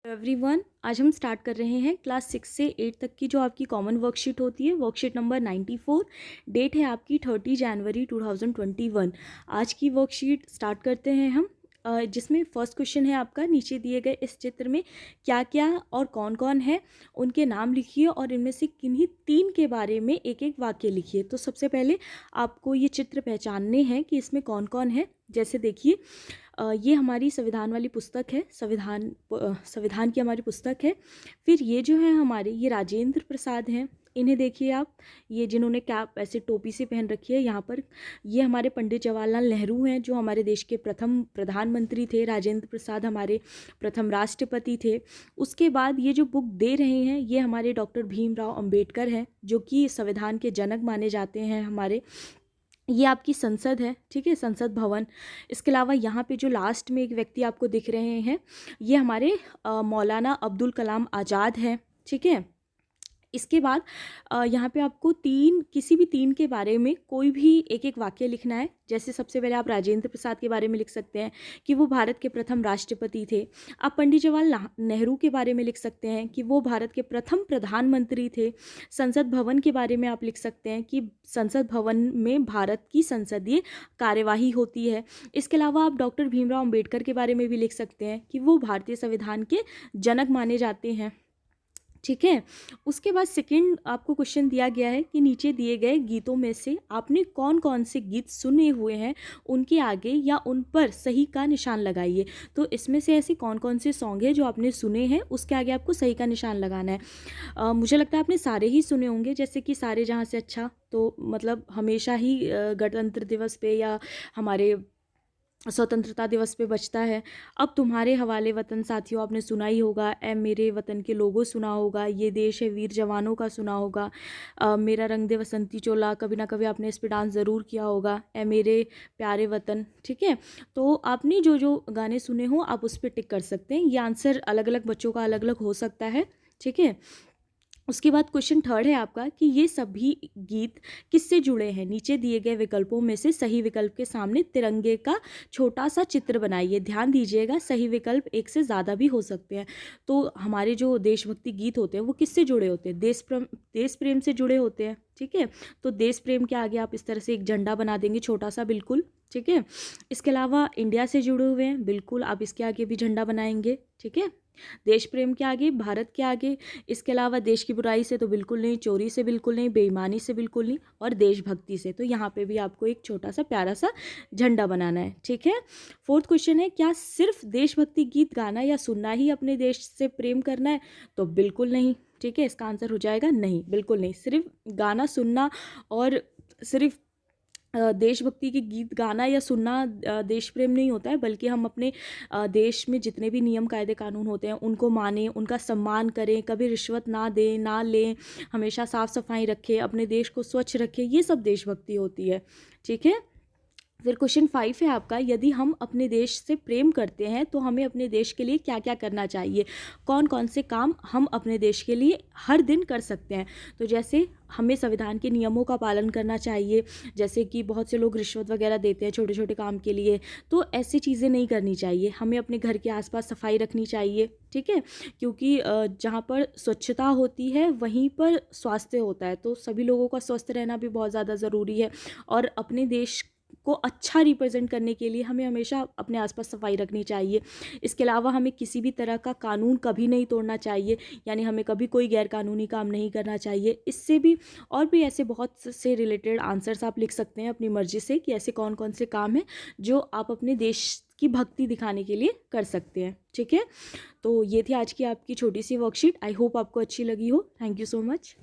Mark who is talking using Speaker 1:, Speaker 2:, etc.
Speaker 1: Everyone, आज हम start कर रहे हैं क्लास 6 से 8 तक की जो आपकी कॉमन वर्कशीट होती है, वर्कशीट नंबर 94। डेट है आपकी 30 जनवरी 2021। आज की वर्कशीट स्टार्ट करते हैं हम, जिसमें फर्स्ट क्वेश्चन है आपका, नीचे दिए गए इस चित्र में क्या क्या और कौन कौन है उनके नाम लिखिए और इनमें से किन्हीं 3 के बारे में एक एक वाक्य लिखिए। तो सबसे पहले आपको ये चित्र पहचानने हैं कि इसमें कौन कौन है। जैसे देखिए, ये हमारी संविधान वाली पुस्तक है, संविधान की हमारी पुस्तक है। फिर ये जो है हमारे, ये राजेंद्र प्रसाद हैं, इन्हें देखिए आप, ये जिन्होंने कैप ऐसे टोपी से पहन रखी है यहाँ पर, ये हमारे पंडित जवाहरलाल नेहरू हैं जो हमारे देश के प्रथम प्रधानमंत्री थे। राजेंद्र प्रसाद हमारे प्रथम राष्ट्रपति थे। उसके बाद ये जो बुक दे रहे हैं ये हमारे डॉक्टर भीमराव अंबेडकर हैं जो कि संविधान के जनक माने जाते हैं हमारे। ये आपकी संसद है, ठीक है, संसद भवन। इसके अलावा यहाँ पे जो लास्ट में एक व्यक्ति आपको दिख रहे हैं ये हमारे मौलाना अब्दुल कलाम आज़ाद हैं, ठीक है। इसके बाद यहाँ पे आपको किसी भी 3 के बारे में कोई भी एक एक वाक्य लिखना है। जैसे सबसे पहले आप राजेंद्र प्रसाद के बारे में लिख सकते हैं कि वो भारत के प्रथम राष्ट्रपति थे। आप पंडित जवाहरलाल नेहरू के बारे में लिख सकते हैं कि वो भारत के प्रथम प्रधानमंत्री थे। संसद भवन के बारे में आप लिख सकते हैं कि संसद भवन में भारत की संसदीय कार्यवाही होती है। इसके अलावा आप डॉक्टर भीमराव अम्बेडकर के बारे में भी लिख सकते हैं कि वो भारतीय संविधान के जनक माने जाते हैं, ठीक है। उसके बाद सेकंड आपको क्वेश्चन दिया गया है कि नीचे दिए गए गीतों में से आपने कौन कौन से गीत सुने हुए हैं, उनके आगे या उन पर सही का निशान लगाइए। तो इसमें से ऐसे कौन कौन से सॉन्ग हैं जो आपने सुने हैं, उसके आगे आपको सही का निशान लगाना है। मुझे लगता है आपने सारे ही सुने होंगे, जैसे कि सारे जहाँ से अच्छा, तो मतलब हमेशा ही गणतंत्र दिवस पे या हमारे स्वतंत्रता दिवस पे बचता है। अब तुम्हारे हवाले वतन साथियों आपने सुना ही होगा, ए मेरे वतन के लोगों सुना होगा, ये देश है वीर जवानों का सुना होगा, मेरा रंग दे बसंती चोला, कभी ना कभी आपने इस पे डांस ज़रूर किया होगा, ए मेरे प्यारे वतन, ठीक है। तो आपने जो जो गाने सुने हो आप उस पर टिक कर सकते हैं। ये आंसर अलग अलग बच्चों का अलग अलग हो सकता है, ठीक है। उसके बाद क्वेश्चन थर्ड है आपका कि ये सभी गीत किससे जुड़े हैं। नीचे दिए गए विकल्पों में से सही विकल्प के सामने तिरंगे का छोटा सा चित्र बनाइए। ध्यान दीजिएगा, सही विकल्प एक से ज़्यादा भी हो सकते हैं। तो हमारे जो देशभक्ति गीत होते हैं वो किससे जुड़े होते हैं, देश प्रेम से जुड़े होते हैं, ठीक है। तो देश प्रेम के आगे आप इस तरह से एक झंडा बना देंगे छोटा सा, बिल्कुल, ठीक है। इसके अलावा इंडिया से जुड़े हुए हैं, बिल्कुल आप इसके आगे भी झंडा बनाएंगे, ठीक है। देश प्रेम के आगे, भारत के आगे। इसके अलावा देश की बुराई से तो बिल्कुल नहीं, चोरी से बिल्कुल नहीं, बेईमानी से बिल्कुल नहीं, और देशभक्ति से। तो यहाँ पे भी आपको एक छोटा सा प्यारा सा झंडा बनाना है, ठीक है। फोर्थ क्वेश्चन है, क्या सिर्फ देशभक्ति गीत गाना या सुनना ही अपने देश से प्रेम करना है। तो बिल्कुल नहीं, ठीक है, इसका आंसर हो जाएगा नहीं, बिल्कुल नहीं। सिर्फ गाना सुनना और सिर्फ देशभक्ति के गीत गाना या सुनना देश प्रेम नहीं होता है, बल्कि हम अपने देश में जितने भी नियम कायदे कानून होते हैं उनको मानें, उनका सम्मान करें, कभी रिश्वत ना दें ना लें, हमेशा साफ़ सफाई रखें, अपने देश को स्वच्छ रखें, ये सब देशभक्ति होती है, ठीक है। फिर क्वेश्चन 5 है आपका, यदि हम अपने देश से प्रेम करते हैं तो हमें अपने देश के लिए क्या क्या करना चाहिए। कौन कौन से काम हम अपने देश के लिए हर दिन कर सकते हैं। तो जैसे हमें संविधान के नियमों का पालन करना चाहिए, जैसे कि बहुत से लोग रिश्वत वगैरह देते हैं छोटे छोटे काम के लिए, तो ऐसी चीज़ें नहीं करनी चाहिए। हमें अपने घर के आसपास सफाई रखनी चाहिए, ठीक है, क्योंकि जहाँ पर स्वच्छता होती है वहीं पर स्वास्थ्य होता है। तो सभी लोगों का स्वस्थ रहना भी बहुत ज़्यादा ज़रूरी है, और अपने देश को अच्छा रिप्रेजेंट करने के लिए हमें हमेशा अपने आसपास सफाई रखनी चाहिए। इसके अलावा हमें किसी भी तरह का कानून कभी नहीं तोड़ना चाहिए, यानी हमें कभी कोई गैर कानूनी काम नहीं करना चाहिए। इससे भी और भी ऐसे बहुत से रिलेटेड आंसर्स आप लिख सकते हैं अपनी मर्जी से कि ऐसे कौन कौन से काम हैं जो आप अपने देश की भक्ति दिखाने के लिए कर सकते हैं, ठीक है। तो ये थी आज की आपकी छोटी सी वर्कशीट। आई होप आपको अच्छी लगी हो। Thank you so much.